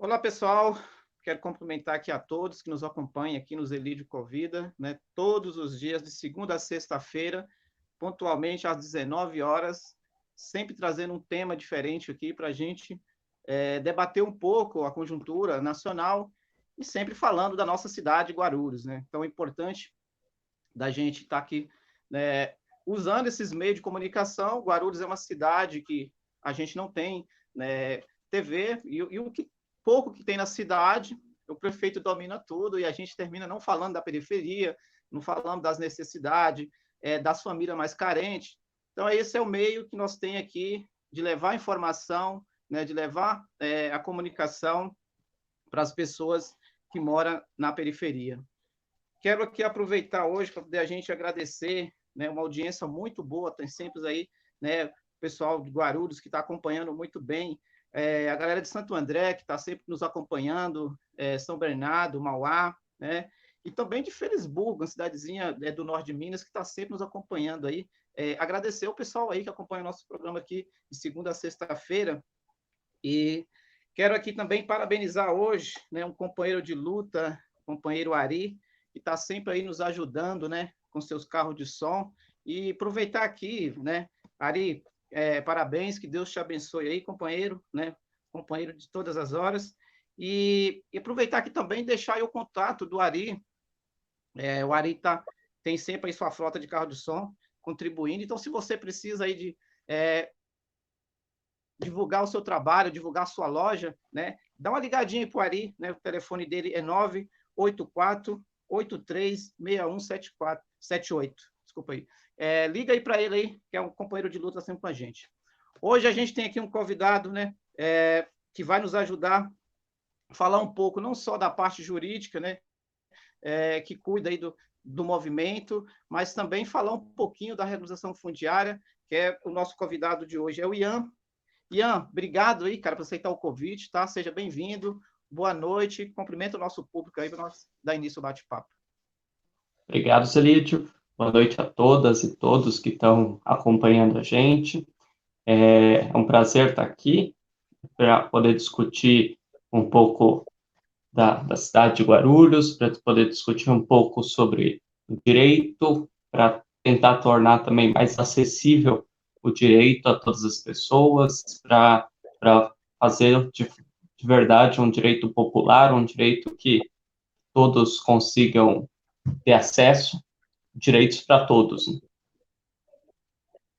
Olá, pessoal. Quero cumprimentar aqui a todos que nos acompanham aqui nos Elídio Covida, né? Todos os dias, de segunda a sexta-feira, pontualmente às 19 horas, sempre trazendo um tema diferente aqui para a gente debater um pouco a conjuntura nacional e sempre falando da nossa cidade, Guarulhos, né? Então, é importante da gente estar aqui, né, usando esses meios de comunicação. Guarulhos é uma cidade que a gente não tem, né, TV, e o que pouco que tem na cidade, o prefeito domina tudo, e a gente termina não falando da periferia, não falando das necessidades, das famílias mais carentes. Então, esse é o meio que nós temos aqui de levar informação, né, de levar a comunicação para as pessoas que moram na periferia. Quero aqui aproveitar hoje para poder a gente agradecer, né, uma audiência muito boa, tem sempre aí, né, o pessoal de Guarulhos que está acompanhando muito bem, a galera de Santo André que está sempre nos acompanhando, São Bernardo, Mauá, né, e também de Felisburgo, uma cidadezinha do norte de Minas que está sempre nos acompanhando aí. Agradecer o pessoal aí que acompanha o nosso programa aqui de segunda a sexta-feira, e quero aqui também parabenizar hoje, né, um companheiro de luta, companheiro Ari, que está sempre aí nos ajudando, né, com seus carros de som. E aproveitar aqui, né, Ari, parabéns, que Deus te abençoe aí, companheiro, né, companheiro de todas as horas. E aproveitar aqui também deixar aí o contato do Ari. O Ari tem sempre aí sua frota de carro de som contribuindo. Então, se você precisa aí de divulgar o seu trabalho, divulgar a sua loja, né? Dá uma ligadinha para o Ari, né? O telefone dele é 984-836178. Desculpa aí. Liga aí para ele aí, que é um companheiro de luta sempre com a gente. Hoje a gente tem aqui um convidado, né? Que vai nos ajudar a falar um pouco, não só da parte jurídica, né? Que cuida aí do movimento, mas também falar um pouquinho da regularização fundiária, que é o nosso convidado de hoje, é o Ian. Ian, obrigado aí, cara, por aceitar o convite, tá? Seja bem-vindo, boa noite, cumprimento o nosso público aí para nós dar início ao bate-papo. Obrigado, Celídio. Boa noite a todas e todos que estão acompanhando a gente. É um prazer estar aqui para poder discutir um pouco da cidade de Guarulhos, para poder discutir um pouco sobre o direito, para tentar tornar também mais acessível o direito a todas as pessoas, para fazer de verdade um direito popular, um direito que todos consigam ter acesso, direitos para todos. Né?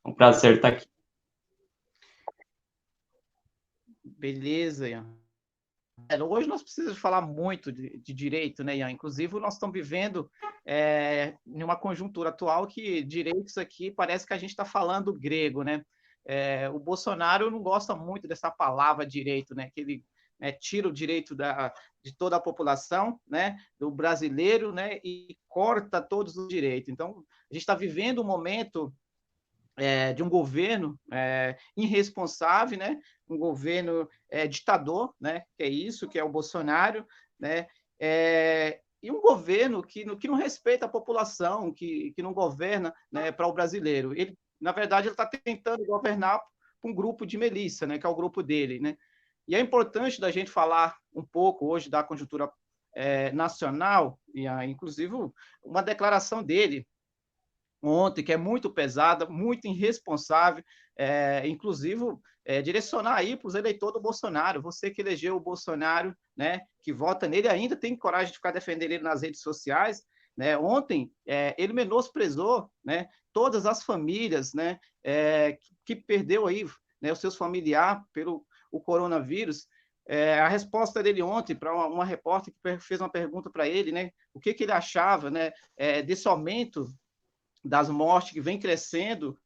É um prazer estar aqui. Beleza, Ian. Hoje nós precisamos falar muito de direito, né, Ian? Inclusive, nós estamos vivendo em uma conjuntura atual que direitos aqui parece que a gente está falando grego, né? O Bolsonaro não gosta muito dessa palavra direito, né? Que ele tira o direito de toda a população, né? Do brasileiro, né? E corta todos os direitos. Então, a gente está vivendo um momento de um governo irresponsável, né? Um governo ditador, né? Que é isso, que é o Bolsonaro, né? E um governo que não respeita a população, que não governa, né, para o brasileiro. Ele, na verdade, ele está tentando governar para um grupo de milícia, né? Que é o grupo dele, né? E é importante da gente falar um pouco hoje da conjuntura nacional, e inclusive uma declaração dele ontem, que é muito pesada, muito irresponsável, inclusive direcionar aí para os eleitores do Bolsonaro, você que elegeu o Bolsonaro, né, que vota nele, ainda tem coragem de ficar defendendo ele nas redes sociais, né? Ontem ele menosprezou, né, todas as famílias, né, que perdeu aí, né, os seus familiares pelo o coronavírus. A resposta dele ontem para uma repórter que fez uma pergunta para ele, né, o que ele achava, né, desse aumento das mortes que vem crescendo,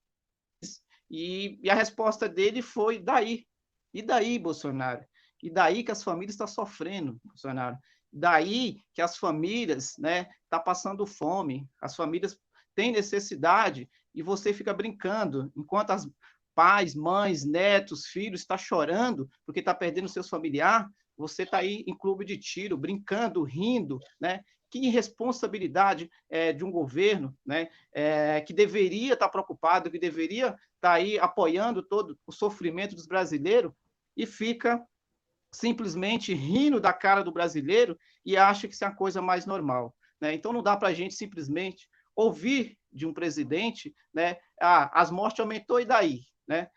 e a resposta dele foi daí. E daí, Bolsonaro? E daí que as famílias estão sofrendo, Bolsonaro? Daí que as famílias, né, estão passando fome, as famílias têm necessidade, e você fica brincando, enquanto as pais, mães, netos, filhos estão chorando porque está perdendo seus familiares, você está aí em clube de tiro, brincando, rindo, né? Que irresponsabilidade de um governo, né, que deveria estar preocupado, que deveria estar aí apoiando todo o sofrimento dos brasileiros, e fica simplesmente rindo da cara do brasileiro e acha que isso é a coisa mais normal, né? Então não dá para a gente simplesmente ouvir de um presidente, né? As mortes aumentou e daí, né?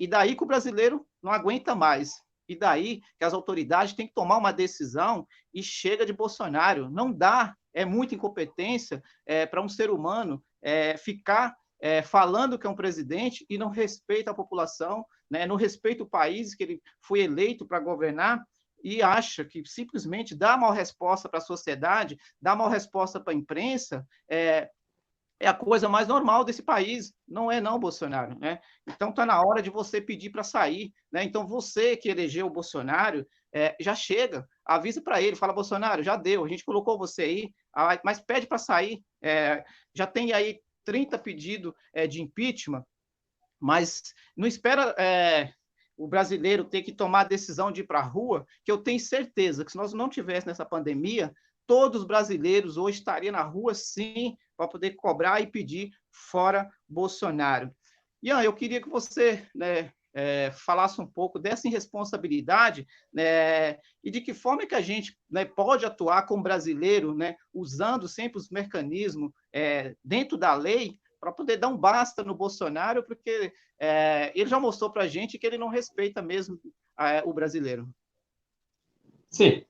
E daí que o brasileiro não aguenta mais. E daí que as autoridades têm que tomar uma decisão e chega de Bolsonaro. Não dá, é muita incompetência para um ser humano ficar falando que é um presidente e não respeita a população, né, não respeita o país que ele foi eleito para governar e acha que simplesmente dá mal resposta para a sociedade, dá mal resposta para a imprensa, é a coisa mais normal desse país. Não é não, Bolsonaro, né? Então está na hora de você pedir para sair, né? Então você que elegeu o Bolsonaro, já chega, avisa para ele, fala, Bolsonaro, já deu, a gente colocou você aí, mas pede para sair. Já tem aí 30 pedidos de impeachment, mas não espera o brasileiro ter que tomar a decisão de ir para a rua, que eu tenho certeza que se nós não tivéssemos nessa pandemia, todos os brasileiros hoje estariam na rua, sim, para poder cobrar e pedir fora Bolsonaro. Ian, eu queria que você, né, falasse um pouco dessa irresponsabilidade, né, e de que forma que a gente, né, pode atuar como brasileiro, né, usando sempre os mecanismos dentro da lei para poder dar um basta no Bolsonaro, porque ele já mostrou para a gente que ele não respeita mesmo o brasileiro. Sim,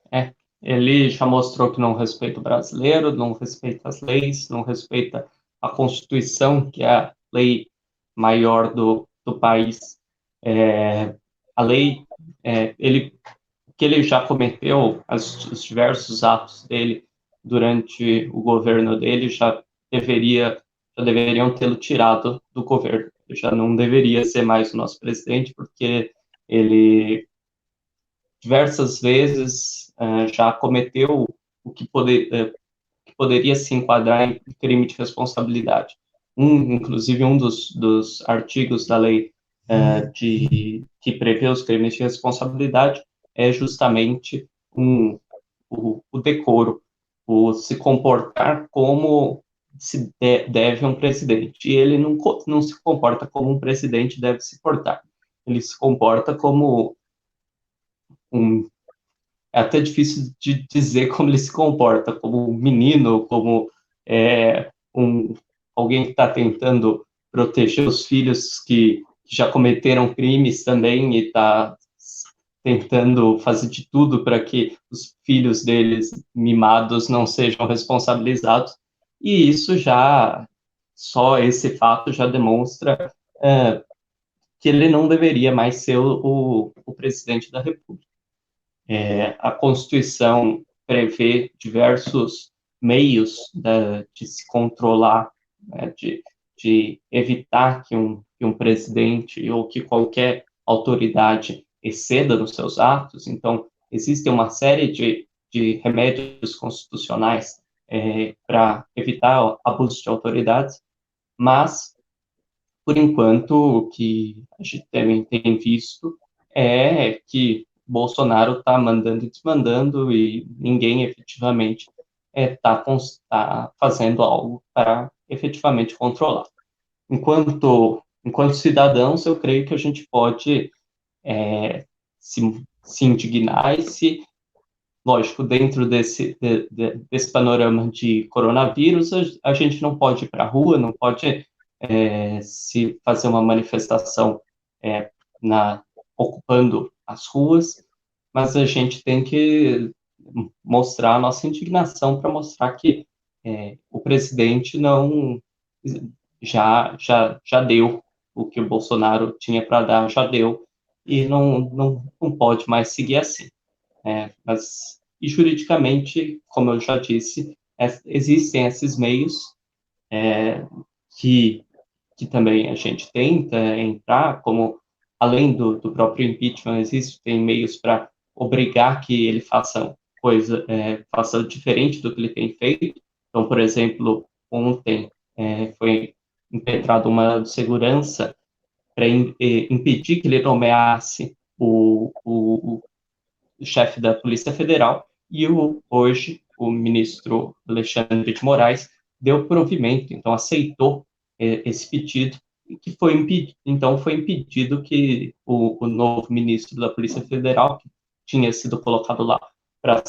ele já mostrou que não respeita o brasileiro, não respeita as leis, não respeita a Constituição, que é a lei maior do país. A lei, que ele já cometeu, os diversos atos dele durante o governo dele já deveriam tê-lo tirado do governo. Ele já não deveria ser mais o nosso presidente, porque ele diversas vezes já cometeu o que poderia se enquadrar em crime de responsabilidade. Inclusive, um dos artigos da lei que prevê os crimes de responsabilidade é justamente o decoro, o se comportar como se deve um presidente. E ele não se comporta como um presidente deve se portar. Ele se comporta como é até difícil de dizer como ele se comporta, como um menino, como alguém que está tentando proteger os filhos que já cometeram crimes também e está tentando fazer de tudo para que os filhos deles mimados não sejam responsabilizados. E isso só esse fato já demonstra que ele não deveria mais ser o presidente da República. A Constituição prevê diversos meios de se controlar, né, de evitar que um presidente ou que qualquer autoridade exceda nos seus atos. Então, existe uma série de remédios constitucionais para evitar abuso de autoridades, mas, por enquanto, o que a gente também tem visto é que Bolsonaro está mandando e desmandando e ninguém efetivamente tá fazendo algo para efetivamente controlar. Enquanto cidadãos, eu creio que a gente pode se indignar lógico, dentro desse panorama de coronavírus, a gente não pode ir para a rua, não pode se fazer uma manifestação ocupando as ruas, mas a gente tem que mostrar a nossa indignação para mostrar que o presidente não já deu o que o Bolsonaro tinha para dar, já deu, e não pode mais seguir assim. E juridicamente, como eu já disse, existem esses meios que também a gente tenta entrar, como além do próprio impeachment, existem meios para obrigar que ele faça faça diferente do que ele tem feito. Então, por exemplo, ontem foi impetrada uma segurança para impedir que ele nomeasse o chefe da Polícia Federal, e hoje o ministro Alexandre de Moraes deu provimento, então aceitou esse pedido, que foi impedido que o novo ministro da Polícia Federal, tinha sido colocado lá para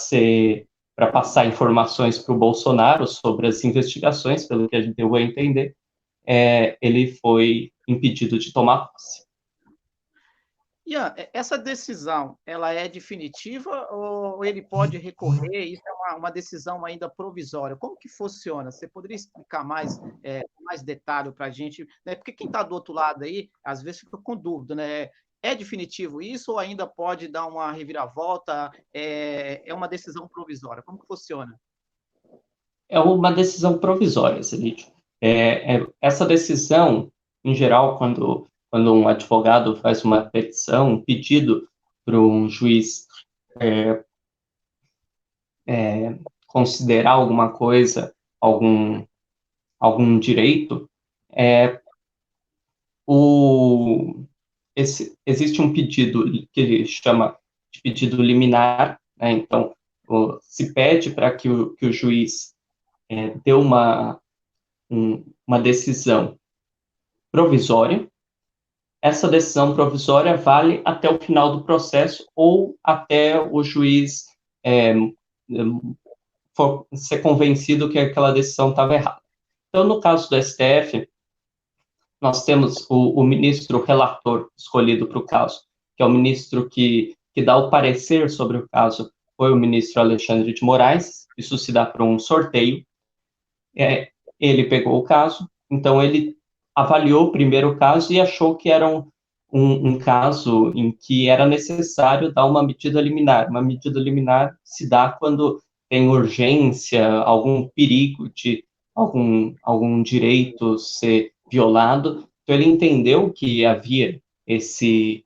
passar informações para o Bolsonaro sobre as investigações, pelo que a gente deu a entender, ele foi impedido de tomar posse. Ian, essa decisão, ela é definitiva ou ele pode recorrer? Isso é uma decisão ainda provisória. Como que funciona? Você poderia explicar mais detalhe para a gente? Né? Porque quem está do outro lado aí, às vezes fica com dúvida, né? É definitivo isso ou ainda pode dar uma reviravolta? É uma decisão provisória? Como que funciona? É uma decisão provisória, Celídio. Essa decisão, em geral, quando um advogado faz uma petição, um pedido para um juiz considerar alguma coisa, algum direito, existe um pedido que ele chama de pedido liminar, né? Então, se pede para que o juiz dê uma decisão provisória. Essa decisão provisória vale até o final do processo ou até o juiz ser convencido que aquela decisão estava errada. Então, no caso do STF, nós temos o ministro relator escolhido para o caso, que é o ministro que dá o parecer sobre o caso, foi o ministro Alexandre de Moraes. Isso se dá por um sorteio. Ele pegou o caso, então ele avaliou primeiro o caso e achou que era um caso em que era necessário dar uma medida liminar. Uma medida liminar se dá quando tem urgência, algum perigo de algum direito ser violado. Então, ele entendeu que havia esse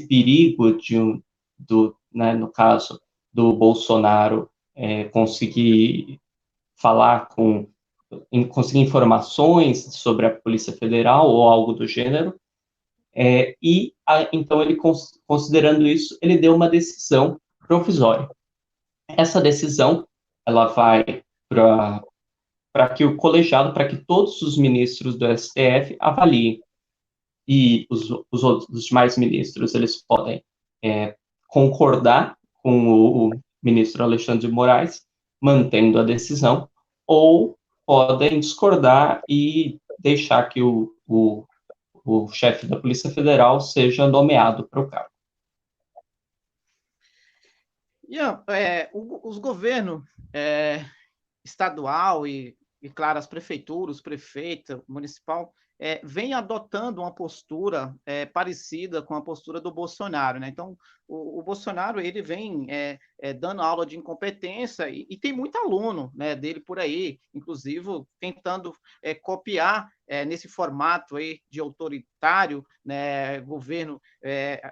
perigo né, no caso do Bolsonaro, conseguir falar conseguir informações sobre a Polícia Federal ou algo do gênero, então ele, considerando isso, ele deu uma decisão provisória. Essa decisão, ela vai para que o colegiado, para que todos os ministros do STF avaliem, e os demais ministros, eles podem concordar com o ministro Alexandre de Moraes, mantendo a decisão, ou podem discordar e deixar que o chefe da Polícia Federal seja nomeado para o cargo. Ian, os governos estadual e, claro, as prefeituras, o prefeito municipal, vem adotando uma postura parecida com a postura do Bolsonaro, né? Então, o Bolsonaro ele vem dando aula de incompetência e tem muito aluno, né, dele por aí, inclusive tentando copiar nesse formato aí de autoritário, né, governo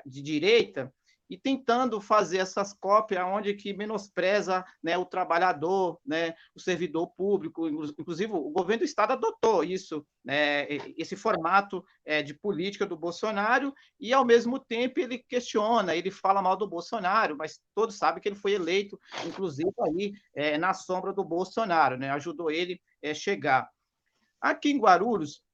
de direita, e tentando fazer essas cópias onde que menospreza, né, o trabalhador, né, o servidor público. Inclusive, o governo do Estado adotou isso, né, esse formato de política do Bolsonaro, e, ao mesmo tempo, ele questiona, ele fala mal do Bolsonaro, mas todos sabem que ele foi eleito, inclusive, aí, na sombra do Bolsonaro, né, ajudou ele a chegar. Aqui em Guarulhos,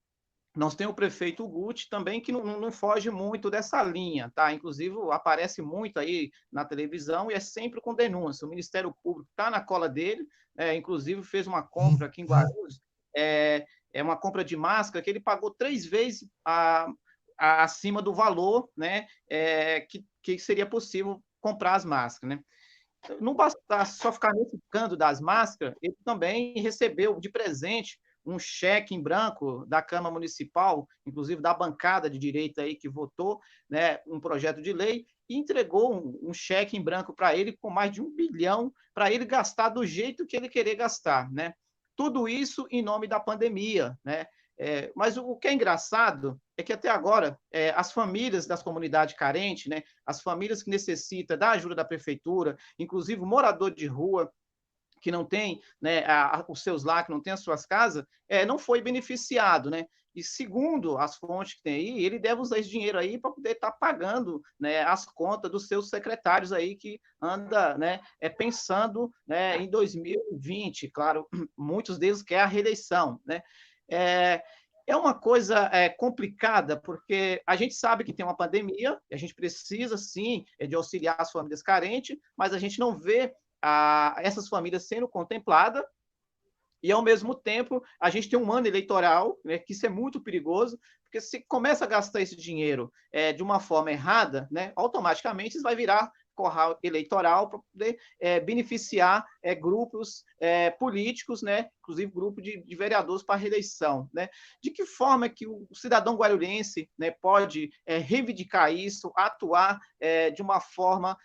nós temos o prefeito Guti também, que não foge muito dessa linha, tá? Inclusive, aparece muito aí na televisão e é sempre com denúncia. O Ministério Público está na cola dele, inclusive fez uma compra aqui em Guarulhos, uma compra de máscara que ele pagou 3 vezes acima do valor, né, que seria possível comprar as máscaras, né? Não basta só ficar nesse canto das máscaras, ele também recebeu de presente um cheque em branco da Câmara Municipal, inclusive da bancada de direita aí que votou, né, um projeto de lei, e entregou um cheque em branco para ele com mais de 1 bilhão para ele gastar do jeito que ele querer gastar, né? Tudo isso em nome da pandemia, né? Mas o que é engraçado é que até agora as famílias das comunidades carentes, né, as famílias que necessitam da ajuda da prefeitura, inclusive o morador de rua, que não tem, né, os seus lares, que não tem as suas casas, não foi beneficiado, né? E segundo as fontes que tem aí, ele deve usar esse dinheiro aí para poder estar pagando, né, as contas dos seus secretários aí que anda, né, pensando, né, em 2020, claro, muitos deles querem a reeleição, né? É uma coisa complicada, porque a gente sabe que tem uma pandemia, e a gente precisa, sim, de auxiliar as famílias carentes, mas a gente não vê essas famílias sendo contempladas, e, ao mesmo tempo, a gente tem um ano eleitoral, né, que isso é muito perigoso, porque se começa a gastar esse dinheiro de uma forma errada, né, automaticamente isso vai virar corral eleitoral para poder beneficiar grupos políticos, né, inclusive grupo de vereadores para reeleição. Né? De que forma que o cidadão guarulhense, né, pode reivindicar isso, atuar de uma forma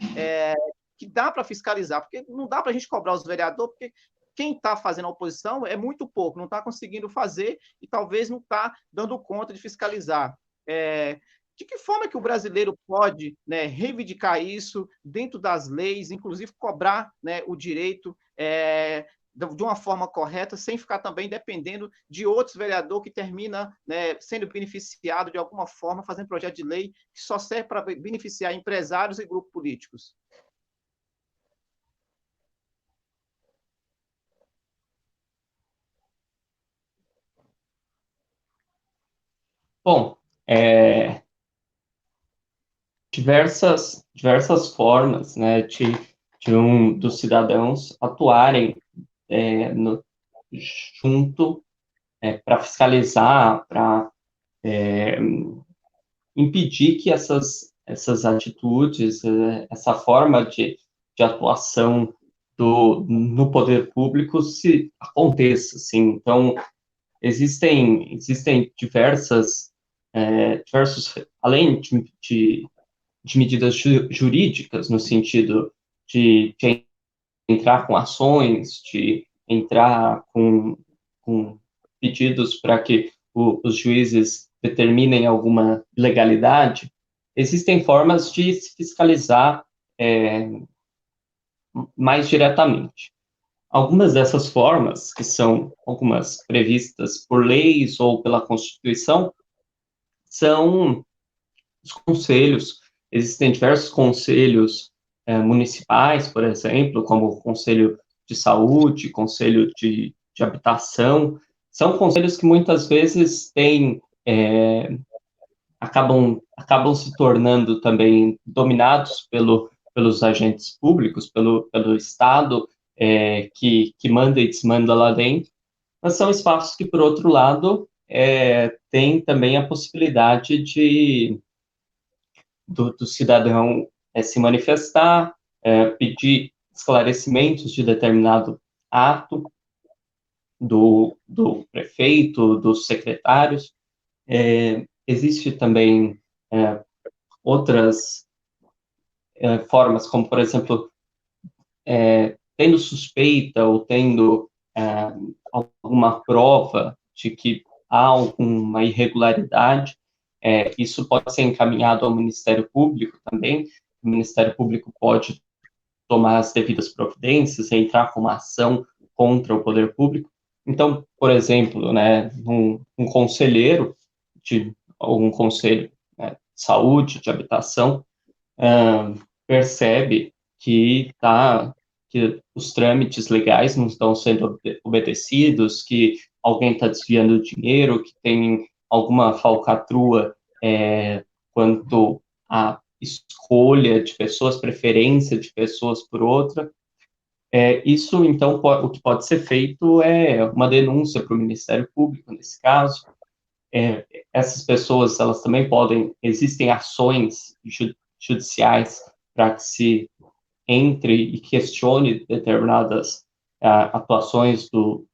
que dá para fiscalizar? Porque não dá para a gente cobrar os vereadores, porque quem está fazendo a oposição é muito pouco, não está conseguindo fazer e talvez não está dando conta de fiscalizar. De que forma que o brasileiro pode, né, reivindicar isso dentro das leis, inclusive cobrar, né, o direito de uma forma correta, sem ficar também dependendo de outros vereadores que termina, né, sendo beneficiado de alguma forma, fazendo projeto de lei que só serve para beneficiar empresários e grupos políticos? Bom, diversas formas, né, dos cidadãos atuarem junto para fiscalizar, para impedir que essas atitudes, essa forma de atuação no poder público se aconteça, assim. Então, existem diversos, além de medidas jurídicas, no sentido de entrar com ações, de entrar com pedidos para que os juízes determinem alguma legalidade, existem formas de se fiscalizar é, mais diretamente. Algumas dessas formas, que são algumas previstas por leis ou pela Constituição, são os conselhos. Existem diversos conselhos municipais, por exemplo, como o Conselho de Saúde, Conselho de Habitação. São conselhos que muitas vezes acabam se tornando também dominados pelos agentes públicos, pelo Estado, que manda e desmanda lá dentro, mas são espaços que, por outro lado, tem também a possibilidade do cidadão se manifestar, pedir esclarecimentos de determinado ato do prefeito, dos secretários. Existe também outras formas, como, por exemplo, tendo suspeita ou tendo alguma prova de que há alguma irregularidade, isso pode ser encaminhado ao Ministério Público também. O Ministério Público pode tomar as devidas providências, entrar com uma ação contra o poder público. Então, por exemplo, né, um conselheiro de algum conselho, né, de saúde, de habitação, percebe que os trâmites legais não estão sendo obedecidos, que alguém está desviando dinheiro, que tem alguma falcatrua quanto à escolha de pessoas, preferência de pessoas por outra. Isso, então, o que pode ser feito é uma denúncia para o Ministério Público, nesse caso. Essas pessoas, elas também existem ações judiciais para que se entre e questione determinadas atuações do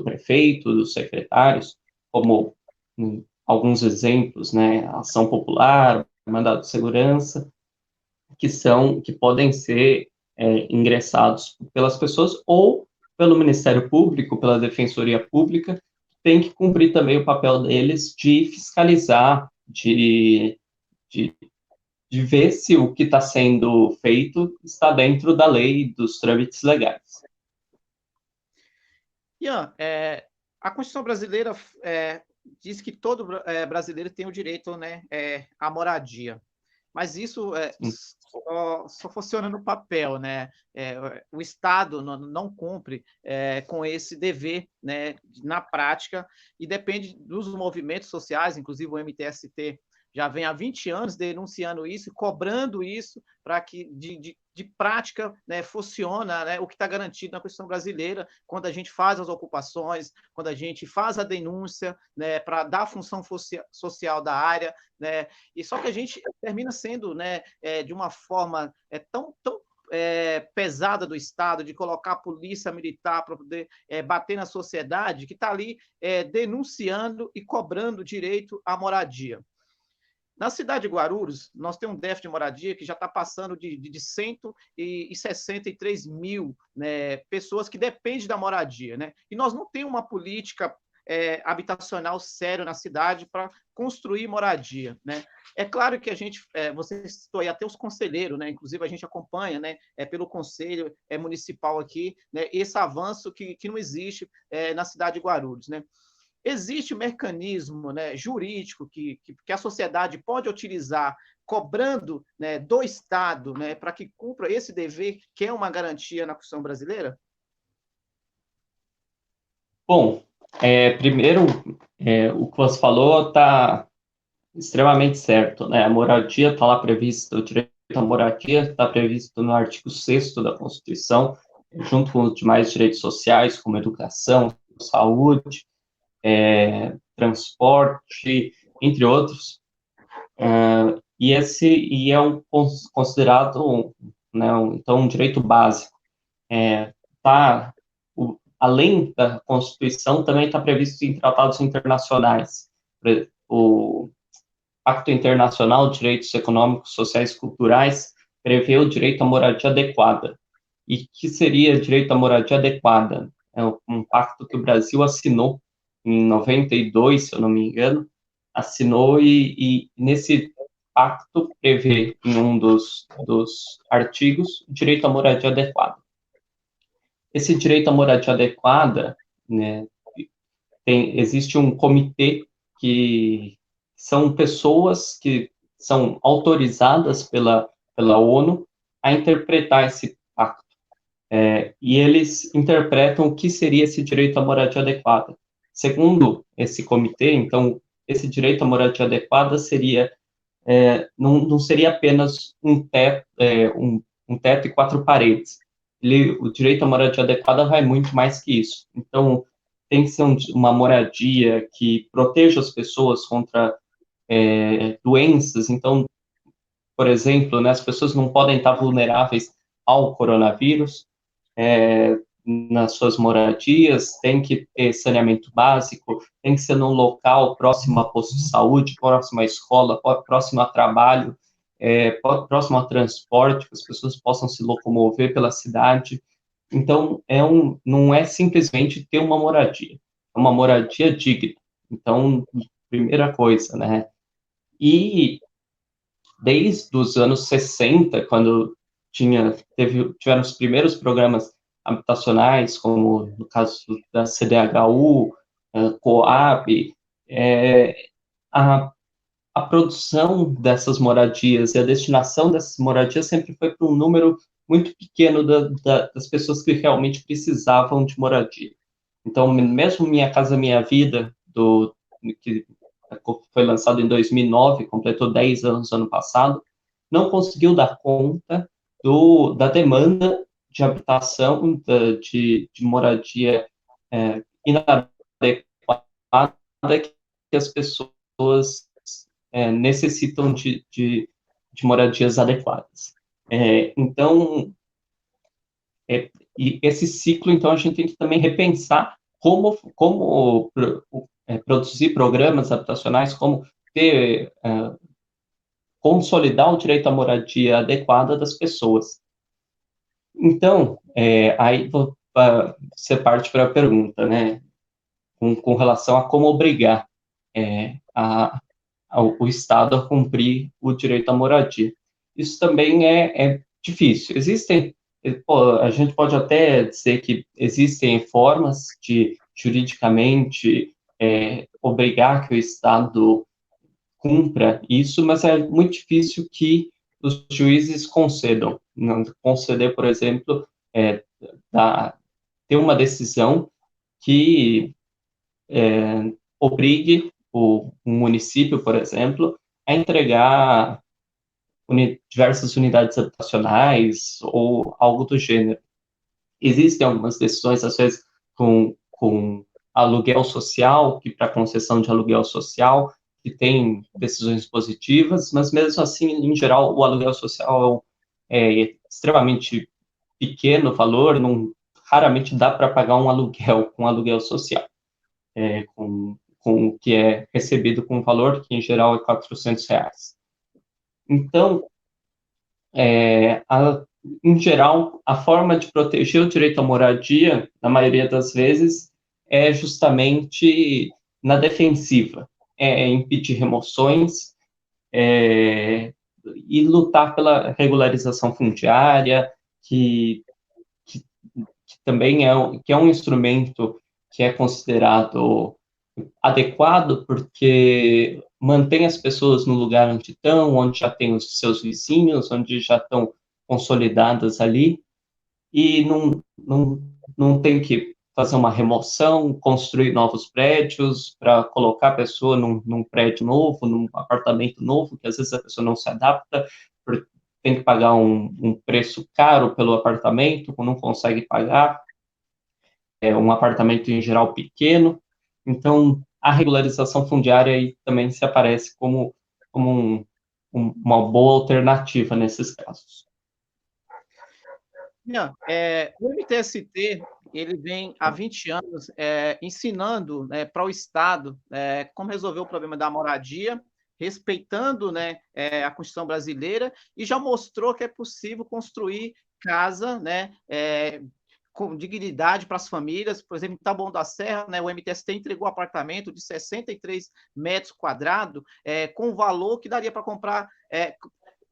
prefeito, dos secretários, como alguns exemplos, né, ação popular, mandado de segurança, que podem ser ingressados pelas pessoas ou pelo Ministério Público, pela Defensoria Pública, tem que cumprir também o papel deles de fiscalizar, de de ver se o que está sendo feito está dentro da lei e dos trâmites legais. Ian, a Constituição brasileira diz que todo brasileiro tem o direito, né, à moradia. mas isso só funciona no papel, né? O Estado não cumpre com esse dever, né, na prática, e depende dos movimentos sociais, inclusive o MTST já vem há 20 anos denunciando isso, cobrando isso, para que de prática, né, funciona, né, o que está garantido na Constituição brasileira, quando a gente faz as ocupações, quando a gente faz a denúncia, né, para dar a função social da área, né, e só que a gente termina sendo, né, de uma forma tão pesada do Estado, de colocar a polícia militar para poder bater na sociedade, que está ali denunciando e cobrando direito à moradia. Na cidade de Guarulhos, nós temos um déficit de moradia que já está passando de 163 mil, né, pessoas que dependem da moradia, né? E nós não temos uma política habitacional séria na cidade para construir moradia, né? É claro que a gente, você citou aí até os conselheiros, né? Inclusive a gente acompanha, né? Pelo conselho municipal aqui, né? Esse avanço que não existe na cidade de Guarulhos, né? Existe um mecanismo, né, jurídico que a sociedade pode utilizar, cobrando, né, do Estado, né, para que cumpra esse dever, que é uma garantia na Constituição brasileira? Bom, primeiro, o que você falou está extremamente certo, né? A moradia está lá prevista, o direito à moradia está previsto no artigo 6º da Constituição, junto com os demais direitos sociais, como educação, saúde, transporte, entre outros. E é considerado, né, então, um direito básico. Tá, além da Constituição, também está previsto em tratados internacionais. O Pacto Internacional de Direitos Econômicos, Sociais e Culturais prevê o direito à moradia adequada. E que seria direito à moradia adequada? É um pacto que o Brasil assinou em 92, se eu não me engano, assinou e nesse pacto prevê em um dos artigos o direito à moradia adequada. Esse direito à moradia adequada, né, existe um comitê que são pessoas que são autorizadas pela ONU a interpretar esse pacto. E eles interpretam o que seria esse direito à moradia adequada. Segundo esse comitê, então, esse direito à moradia adequada seria não seria apenas um teto e 4 paredes. O direito à moradia adequada vai muito mais que isso. Então, tem que ser uma moradia que proteja as pessoas contra doenças. Então, por exemplo, né, as pessoas não podem estar vulneráveis ao coronavírus nas suas moradias, tem que ter saneamento básico, tem que ser num local próximo a posto de saúde, próximo à escola, próximo a trabalho, próximo a transporte, que as pessoas possam se locomover pela cidade. Então, não é simplesmente ter uma moradia, é uma moradia digna. Então, primeira coisa, né? E desde os anos 60, quando tiveram os primeiros programas habitacionais, como no caso da CDHU, Coab, a produção dessas moradias e a destinação dessas moradias sempre foi para um número muito pequeno das pessoas que realmente precisavam de moradia. Então, mesmo Minha Casa Minha Vida, que foi lançado em 2009, completou 10 anos ano passado, não conseguiu dar conta da demanda de habitação, de moradia inadequada que as pessoas necessitam de moradias adequadas. Então, e esse ciclo, então, a gente tem que também repensar como produzir programas habitacionais, como consolidar o direito à moradia adequada das pessoas. Então, aí você parte para a pergunta, né, com relação a como obrigar o Estado a cumprir o direito à moradia. Isso também é difícil. A gente pode até dizer que existem formas de, juridicamente, obrigar que o Estado cumpra isso, mas é muito difícil que os juízes concedam. Não conceder, por exemplo, ter uma decisão que obrigue o município, por exemplo, a entregar diversas unidades habitacionais ou algo do gênero. Existem algumas decisões, às vezes, com aluguel social, que para concessão de aluguel social, que tem decisões positivas, mas mesmo assim, em geral, o aluguel social é extremamente pequeno valor, não, raramente dá para pagar um aluguel com aluguel social, com o que é recebido com valor, que em geral é R$ 400. Então, em geral, a forma de proteger o direito à moradia, na maioria das vezes, é justamente na defensiva, impedir remoções, e lutar pela regularização fundiária, que também que é um instrumento que é considerado adequado, porque mantém as pessoas no lugar onde estão, onde já tem os seus vizinhos, onde já estão consolidadas ali, e não tem que fazer uma remoção, construir novos prédios para colocar a pessoa num prédio novo, num apartamento novo, que às vezes a pessoa não se adapta, tem que pagar um preço caro pelo apartamento, não consegue pagar, um apartamento em geral pequeno. Então, a regularização fundiária aí também se aparece como uma boa alternativa nesses casos. O MTST ele vem há 20 anos ensinando, né, para o Estado como resolver o problema da moradia, respeitando, né, a Constituição brasileira, e já mostrou que é possível construir casa, né, com dignidade para as famílias. Por exemplo, em Taboão da Serra, né, o MTST entregou apartamento de 63 metros quadrados com valor que daria para comprar.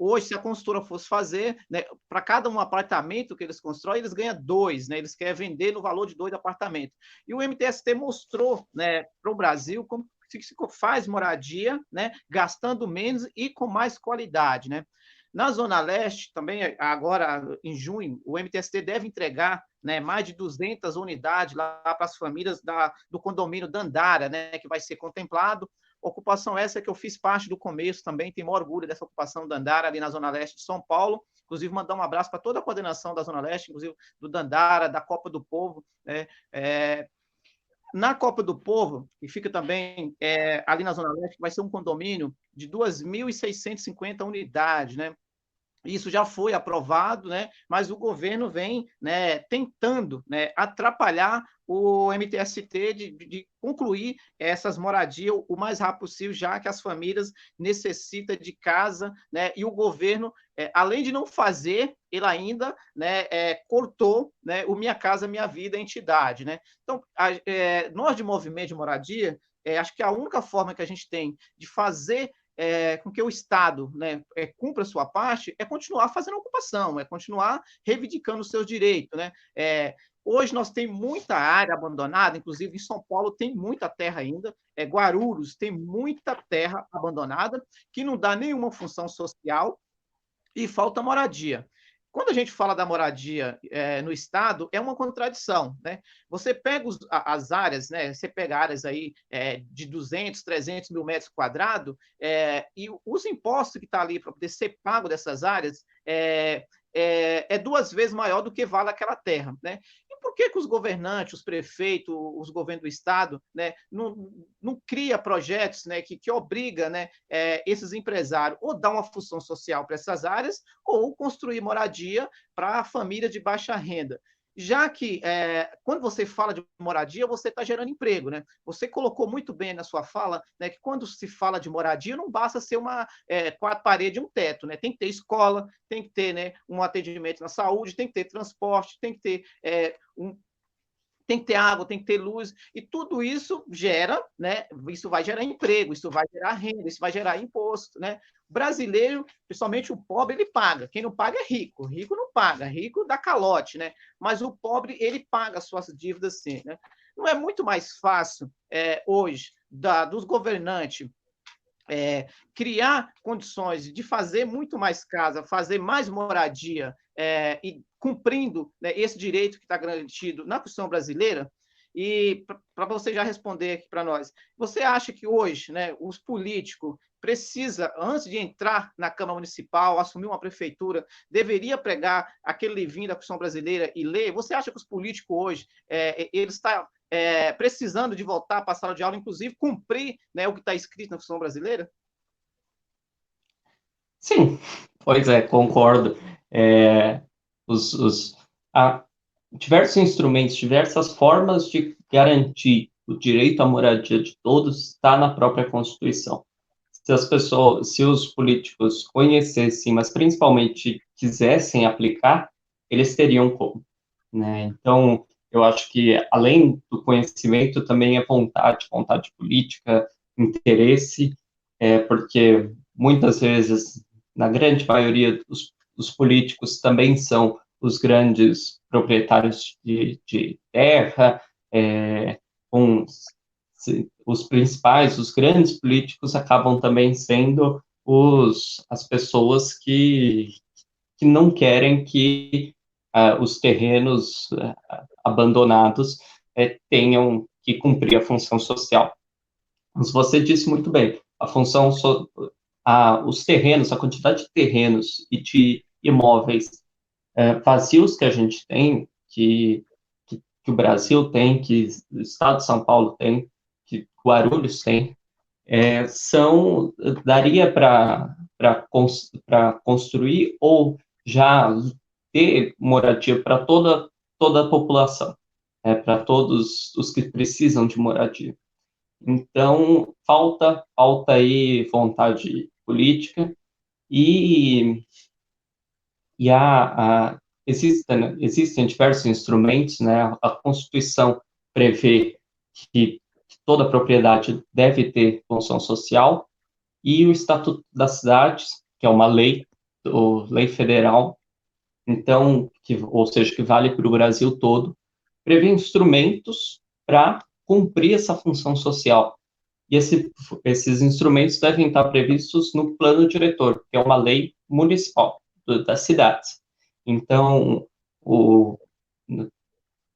Hoje, se a construtora fosse fazer, né, para cada um apartamento que eles constroem, eles ganham 2, né, eles querem vender no valor de 2 apartamentos. E o MTST mostrou, né, para o Brasil como se faz moradia, né, gastando menos e com mais qualidade, né? Na Zona Leste, também, agora em junho, o MTST deve entregar, né, mais de 200 unidades lá para as famílias do condomínio Dandara, né, que vai ser contemplado. Ocupação essa que eu fiz parte do começo também, tenho orgulho dessa ocupação Dandara ali na Zona Leste de São Paulo. Inclusive, mandar um abraço para toda a coordenação da Zona Leste, inclusive do Dandara, da Copa do Povo, né? Na Copa do Povo, que fica também ali na Zona Leste, vai ser um condomínio de 2.650 unidades, né? Isso já foi aprovado, né? Mas o governo vem, né, tentando, né, atrapalhar o MTST de concluir essas moradias o mais rápido possível, já que as famílias necessitam de casa, né? E o governo, além de não fazer, ele ainda, né, cortou, né, o Minha Casa Minha Vida, a entidade, né? Então, nós de movimento de moradia, acho que a única forma que a gente tem de fazer com que o Estado, né, cumpra a sua parte, é continuar fazendo ocupação, é continuar reivindicando os seus direitos, né? Hoje nós temos muita área abandonada, inclusive em São Paulo tem muita terra ainda, Guarulhos tem muita terra abandonada, que não dá nenhuma função social e falta moradia. Quando a gente fala da moradia no Estado, é uma contradição, né? Você pega as áreas, né? Você pega áreas aí de 200, 300 mil metros quadrados, e os impostos que estão ali para poder ser pago dessas áreas é 2 vezes maior do que vale aquela terra, né? E por que os governantes, os prefeitos, os governos do Estado, né, não cria projetos, né, que obriga, né, esses empresários ou dar uma função social para essas áreas ou construir moradia para a família de baixa renda? Já que, quando você fala de moradia, você está gerando emprego, né? Você colocou muito bem na sua fala, né, que quando se fala de moradia, não basta ser uma quatro paredes e um teto, né? Tem que ter escola, tem que ter, né, um atendimento na saúde, tem que ter transporte, tem que ter tem que ter água, tem que ter luz, e tudo isso gera, né? Isso vai gerar emprego, isso vai gerar renda, isso vai gerar imposto, né? O brasileiro, principalmente o pobre, ele paga. Quem não paga é rico. Rico não paga, rico dá calote, né? Mas o pobre, ele paga as suas dívidas sim, né? Não é muito mais fácil hoje dos governantes criar condições de fazer muito mais casa, fazer mais moradia, e cumprindo, né, esse direito que está garantido na Constituição brasileira. E para você já responder aqui para nós, você acha que hoje, né, os políticos precisa, antes de entrar na Câmara Municipal, assumir uma prefeitura, deveria pregar aquele livrinho da Constituição brasileira e ler? Você acha que os políticos hoje, eles estão precisando de voltar para a sala de aula, inclusive cumprir, né, o que está escrito na Constituição brasileira? Sim, pois é, concordo. É, há diversos instrumentos, diversas formas de garantir o direito à moradia de todos está na própria Constituição. Se as pessoas, se os políticos conhecessem, mas principalmente quisessem aplicar, eles teriam como, né? Então, eu acho que além do conhecimento também é vontade, vontade política, interesse, porque muitas vezes, na grande maioria, os políticos também são os grandes proprietários de terra, com os principais, os grandes políticos acabam também sendo as pessoas que não querem que os terrenos abandonados tenham que cumprir a função social. Mas você disse muito bem, os terrenos, a quantidade de terrenos e de imóveis vazios que a gente tem, que o Brasil tem, que o Estado de São Paulo tem, que Guarulhos tem, daria para construir ou já ter moradia para toda a população, para todos os que precisam de moradia. Então, falta aí vontade política e, existem diversos instrumentos, né? A Constituição prevê que toda propriedade deve ter função social, e o Estatuto das Cidades, que é uma lei federal, então, ou seja, que vale para o Brasil todo, prevê instrumentos para cumprir essa função social. E esses instrumentos devem estar previstos no plano diretor, que é uma lei municipal das cidades. Então,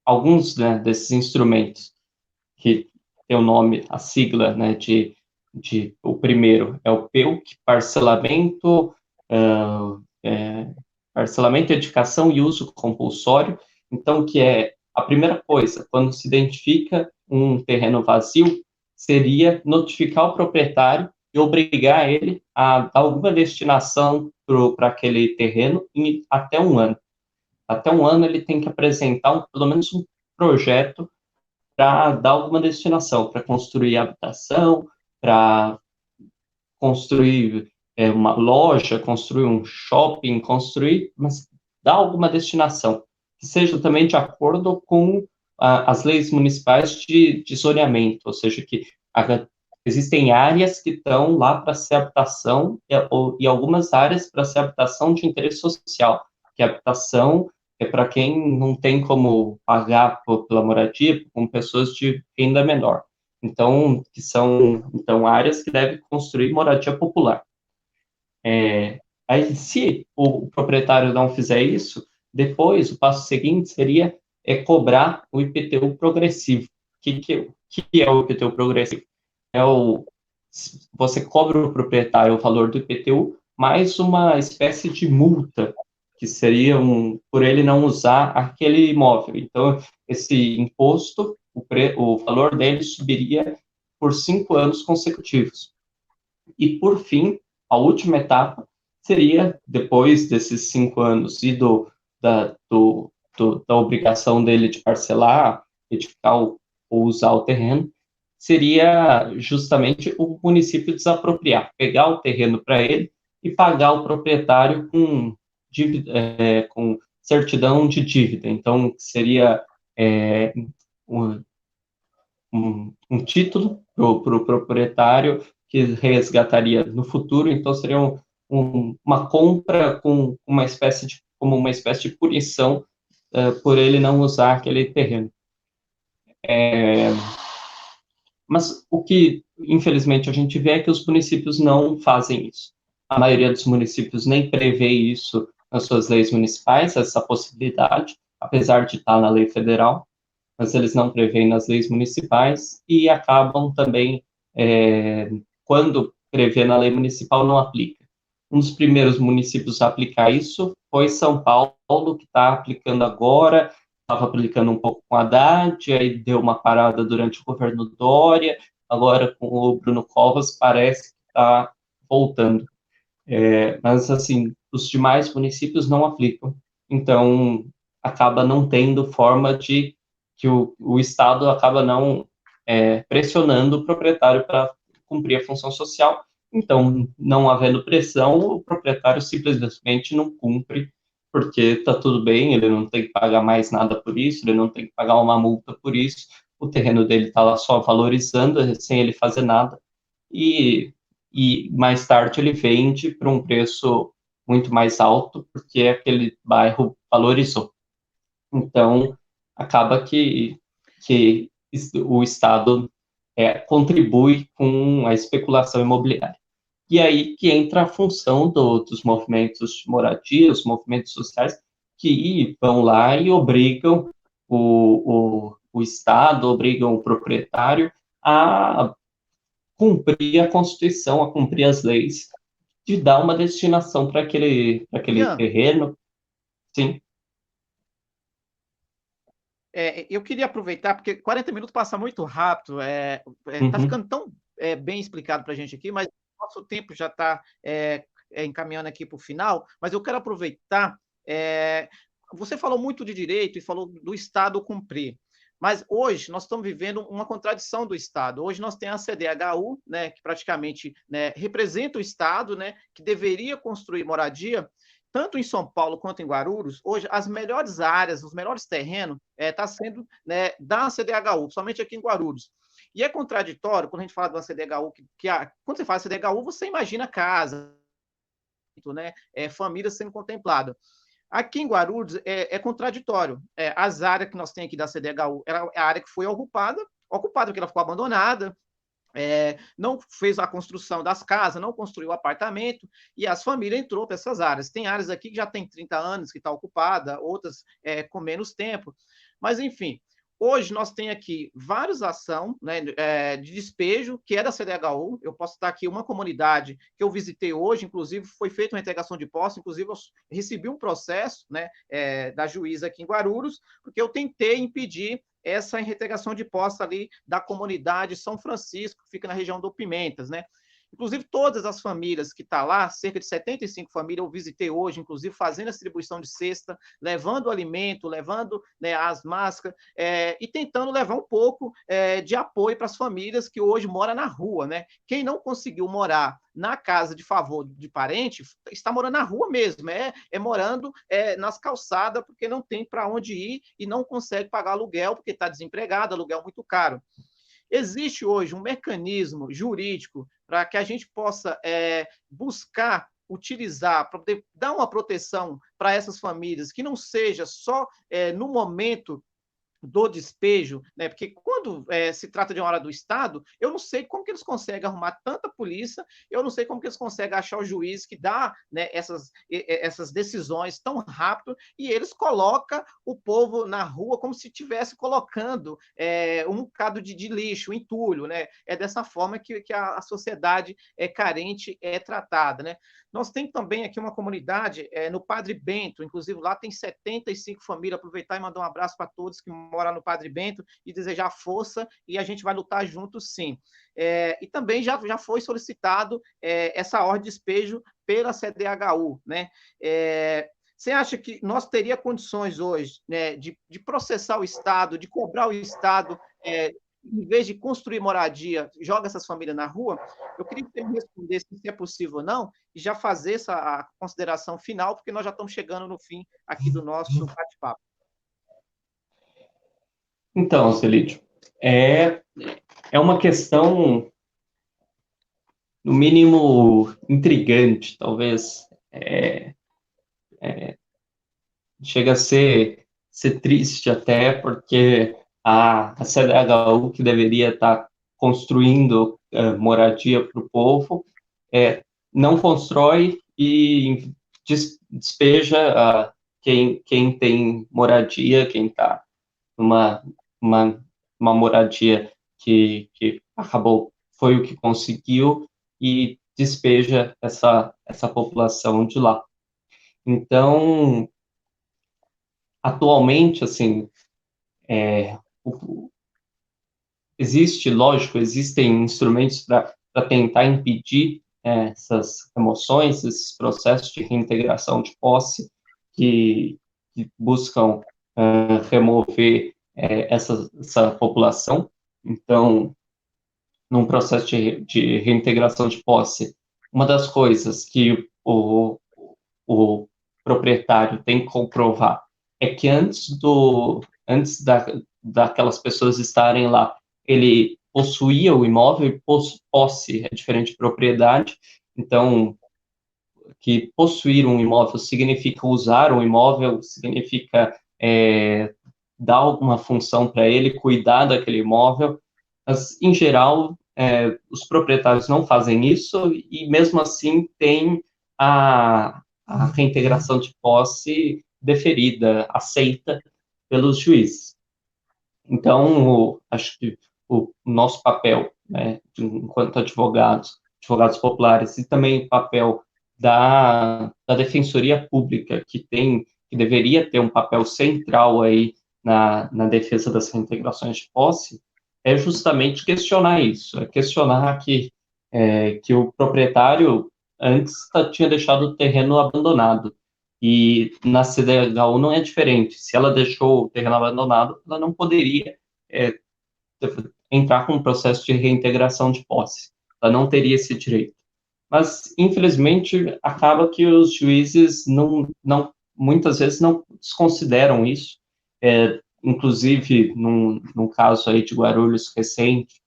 alguns, né, desses instrumentos que tem o nome, a sigla, né, o primeiro é o PEUC, parcelamento, edificação e uso compulsório. Então, que é a primeira coisa, quando se identifica um terreno vazio, seria notificar o proprietário e obrigar ele a dar alguma destinação para aquele terreno em até um ano. Até um ano ele tem que apresentar pelo menos um projeto para dar alguma destinação, para construir habitação, para construir uma loja, construir um shopping, mas dar alguma destinação, que seja também de acordo com as leis municipais de zoneamento, ou seja, que existem áreas que estão lá para ser habitação e algumas áreas para ser habitação de interesse social, que a habitação é para quem não tem como pagar pela moradia, com pessoas de renda menor. Então, são áreas que devem construir moradia popular. Aí, se o proprietário não fizer isso, depois o passo seguinte seria cobrar o IPTU progressivo. Que é o IPTU progressivo? Você cobra o proprietário o valor do IPTU mais uma espécie de multa, que seria por ele não usar aquele imóvel. Então, esse imposto, o valor dele subiria por 5 anos consecutivos. E, por fim, a última etapa seria, depois desses 5 anos e da obrigação dele de parcelar, edificar ou usar o terreno, seria justamente o município desapropriar, pegar o terreno para ele e pagar o proprietário com certidão de dívida. Então, seria um título para o proprietário que resgataria no futuro. Então, seria uma compra como uma espécie de punição por ele não usar aquele terreno. Mas o que, infelizmente, a gente vê é que os municípios não fazem isso. A maioria dos municípios nem prevê isso nas suas leis municipais, essa possibilidade, apesar de estar na lei federal, mas eles não prevêem nas leis municipais e acabam também, quando prevê na lei municipal, não aplica. Um dos primeiros municípios a aplicar isso foi São Paulo, que está aplicando agora, estava aplicando um pouco com a Haddad, aí deu uma parada durante o governo Dória, agora com o Bruno Covas parece que está voltando. Mas, assim, os demais municípios não aplicam. Então, acaba não tendo forma de que o Estado acaba não pressionando o proprietário para cumprir a função social. Então, não havendo pressão, o proprietário simplesmente não cumpre, porque está tudo bem, ele não tem que pagar mais nada por isso, ele não tem que pagar uma multa por isso, o terreno dele está lá só valorizando, sem ele fazer nada, e, e mais tarde ele vende por um preço muito mais alto, porque aquele bairro valorizou. Então, acaba que o Estado contribui com a especulação imobiliária. E aí que entra a função dos movimentos de moradia, os movimentos sociais, que vão lá e obrigam o Estado, obrigam o proprietário a cumprir a Constituição, a cumprir as leis, de dar uma destinação para aquele Ian, terreno. Sim. eu queria aproveitar, porque 40 minutos passa muito rápido, tá Uhum. ficando tão bem explicado para a gente aqui, mas nosso tempo já está encaminhando aqui para o final, mas eu quero aproveitar. Você falou muito de direito e falou do Estado cumprir, mas hoje nós estamos vivendo uma contradição do Estado. Hoje nós temos a CDHU, né, que praticamente, né, representa o Estado, né, que deveria construir moradia, tanto em São Paulo quanto em Guarulhos. Hoje as melhores áreas, os melhores terrenos está sendo, né, da CDHU, somente aqui em Guarulhos. E é contraditório quando a gente fala de uma CDHU, quando você fala CDHU, você imagina casa, né, famílias sendo contempladas. Aqui em Guarulhos é contraditório. As áreas que nós temos aqui da CDHU é a área que foi ocupada porque ela ficou abandonada, não fez a construção das casas, não construiu apartamento, e as famílias entrou para essas áreas. Tem áreas aqui que já tem 30 anos que está ocupada, outras com menos tempo. Mas, enfim, hoje nós temos aqui várias ações, né, de despejo, que é da CDHU. Eu posso estar aqui uma comunidade que eu visitei hoje, inclusive foi feita uma integração de posse, inclusive eu recebi um processo, né, da juíza aqui em Guarulhos, porque eu tentei impedir essa reintegração de posse ali da comunidade São Francisco, que fica na região do Pimentas, né? Inclusive, todas as famílias que estão lá, cerca de 75 famílias, eu visitei hoje, inclusive, fazendo a distribuição de cesta, levando o alimento, levando, né, as máscaras, e tentando levar um pouco de apoio para as famílias que hoje moram na rua, né? Quem não conseguiu morar na casa de favor de parente, está morando na rua mesmo, morando nas calçadas, porque não tem para onde ir e não consegue pagar aluguel, porque está desempregado, aluguel muito caro. Existe hoje um mecanismo jurídico para que a gente possa buscar utilizar para poder dar uma proteção para essas famílias, que não seja só no momento do despejo, né? Porque quando se trata de uma hora do Estado, eu não sei como que eles conseguem arrumar tanta polícia, eu não sei como que eles conseguem achar o juiz que dá, né, essas decisões tão rápido, e eles colocam o povo na rua como se estivesse colocando um bocado de lixo, entulho, né? É dessa forma que a sociedade carente é tratada, né? Nós temos também aqui uma comunidade no Padre Bento, inclusive lá tem 75 famílias. Aproveitar e mandar um abraço para todos que moram no Padre Bento e desejar força, e a gente vai lutar juntos, sim. E também já foi solicitado essa ordem de despejo pela CDHU, né? Você acha que nós teria condições hoje, né, de processar o Estado, de cobrar o Estado, em vez de construir moradia, joga essas famílias na rua? Eu queria que você me respondesse se é possível ou não, e já fazer essa consideração final, porque nós já estamos chegando no fim aqui do nosso bate-papo. Então, Celídio, é, é uma questão, no mínimo, intrigante, talvez. Chega a ser triste até, porque a CDHU, que deveria estar construindo moradia para o povo, não constrói e despeja quem tem moradia, quem está numa uma moradia que acabou, foi o que conseguiu, e despeja essa população de lá. Então, atualmente, assim, lógico, existem instrumentos para tentar impedir essas remoções, esses processos de reintegração de posse que buscam remover essa população. Então, num processo de reintegração de posse, uma das coisas que o proprietário tem que comprovar é que antes daquelas pessoas estarem lá, ele possuía o imóvel, e posse é diferente de propriedade, então, que possuir um imóvel significa usar um imóvel, significa dar alguma função para ele, cuidar daquele imóvel, mas, em geral, os proprietários não fazem isso, e mesmo assim tem a reintegração de posse deferida, aceita pelos juízes. Então, acho que o nosso papel, né, enquanto advogados populares, e também o papel da Defensoria Pública, que deveria ter um papel central aí na defesa das reintegrações de posse, é justamente questionar isso, é questionar que o proprietário antes tinha deixado o terreno abandonado, e na CDHU não é diferente. Se ela deixou o terreno abandonado, ela não poderia é, entrar com um processo de reintegração de posse. Ela não teria esse direito. Mas, infelizmente, acaba que os juízes muitas vezes não desconsideram isso. Inclusive, num caso aí de Guarulhos recente,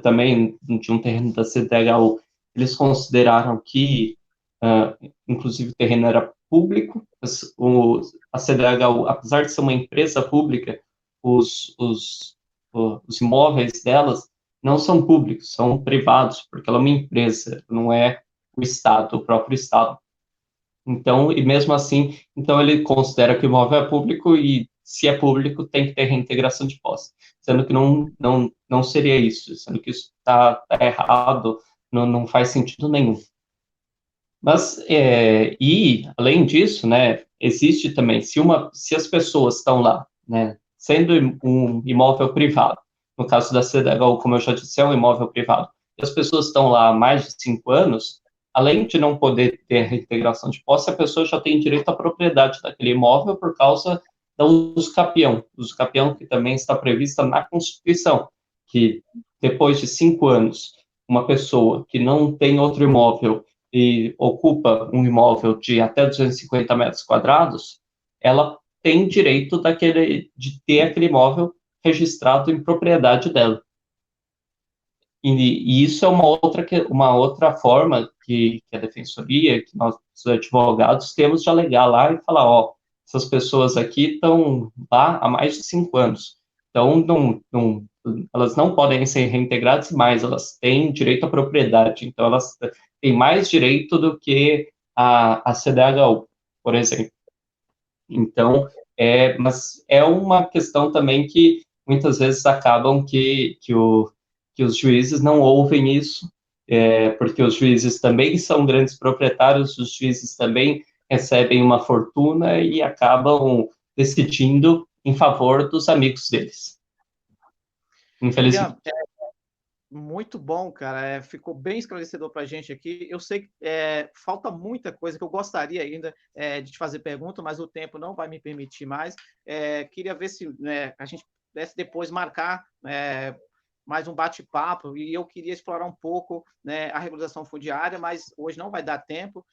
também de um terreno da CDHU, eles consideraram que, inclusive, o terreno era público, a CDHU, apesar de ser uma empresa pública, os imóveis delas não são públicos, são privados, porque ela é uma empresa, não é o Estado, o próprio Estado. Então, e mesmo assim, então ele considera que o imóvel é público, e se é público tem que ter reintegração de posse, sendo que não seria isso, sendo que isso está errado, não faz sentido nenhum. Mas, além disso, né, existe também, se as pessoas estão lá, né, sendo um imóvel privado, no caso da CDHU, como eu já disse, é um imóvel privado, e as pessoas estão lá há mais de 5 anos, além de não poder ter a reintegração de posse, a pessoa já tem direito à propriedade daquele imóvel por causa da usucapião que também está prevista na Constituição, que depois de 5 anos, uma pessoa que não tem outro imóvel e ocupa um imóvel de até 250 metros quadrados, ela tem direito de ter aquele imóvel registrado em propriedade dela. E isso é uma outra forma que a defensoria, que nós, os advogados, temos de alegar lá e falar, ó, essas pessoas aqui estão lá há mais de 5 anos, então elas não podem ser reintegradas mais, elas têm direito à propriedade, então elas têm mais direito do que a CDHU, por exemplo. Então, mas é uma questão também que muitas vezes acabam que os juízes não ouvem isso, porque os juízes também são grandes proprietários, os juízes também recebem uma fortuna e acabam decidindo em favor dos amigos deles. Infelizmente. Muito bom, cara. Ficou bem esclarecedor para a gente aqui. Eu sei que falta muita coisa que eu gostaria ainda de te fazer pergunta, mas o tempo não vai me permitir mais. Queria ver se a gente pudesse depois marcar mais um bate-papo, e eu queria explorar um pouco a regularização fundiária, mas hoje não vai dar tempo.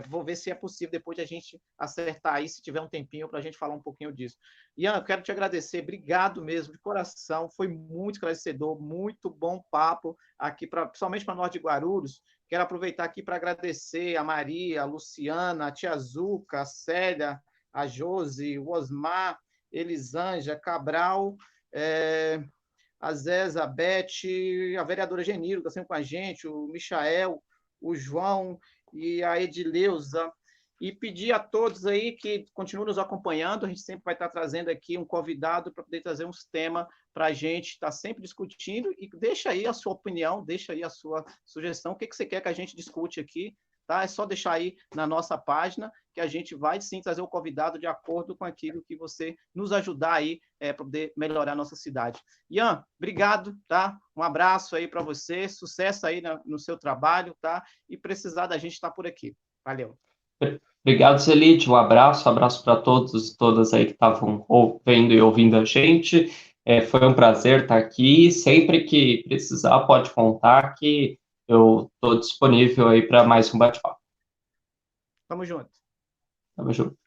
Vou ver se é possível depois de a gente acertar aí, se tiver um tempinho, para a gente falar um pouquinho disso. Ian, eu quero te agradecer, obrigado mesmo, de coração, foi muito esclarecedor, muito bom papo aqui, principalmente para nós de Guarulhos. Quero aproveitar aqui para agradecer a Maria, a Luciana, a Tia Zuca, a Célia, a Josi, o Osmar, Elisângela, Cabral, a Zéza, a Beth, a vereadora Geniro, que está sempre com a gente, o Michael, o João e a Edileuza, e pedir a todos aí que continuem nos acompanhando, a gente sempre vai estar trazendo aqui um convidado para poder trazer uns temas para a gente estar sempre discutindo, e deixa aí a sua opinião, deixa aí a sua sugestão, o que você quer que a gente discute aqui, tá? É só deixar aí na nossa página, que a gente vai sim trazer o convidado de acordo com aquilo que você nos ajudar aí para poder melhorar a nossa cidade. Ian, obrigado, tá? Um abraço aí para você, sucesso aí no seu trabalho, tá? E precisar da gente estar por aqui. Valeu. Obrigado, Celite. Um abraço para todos e todas aí que estavam vendo e ouvindo a gente. Foi um prazer estar aqui. Sempre que precisar, pode contar que eu estou disponível aí para mais um bate-papo. Tamo junto. Tamo junto.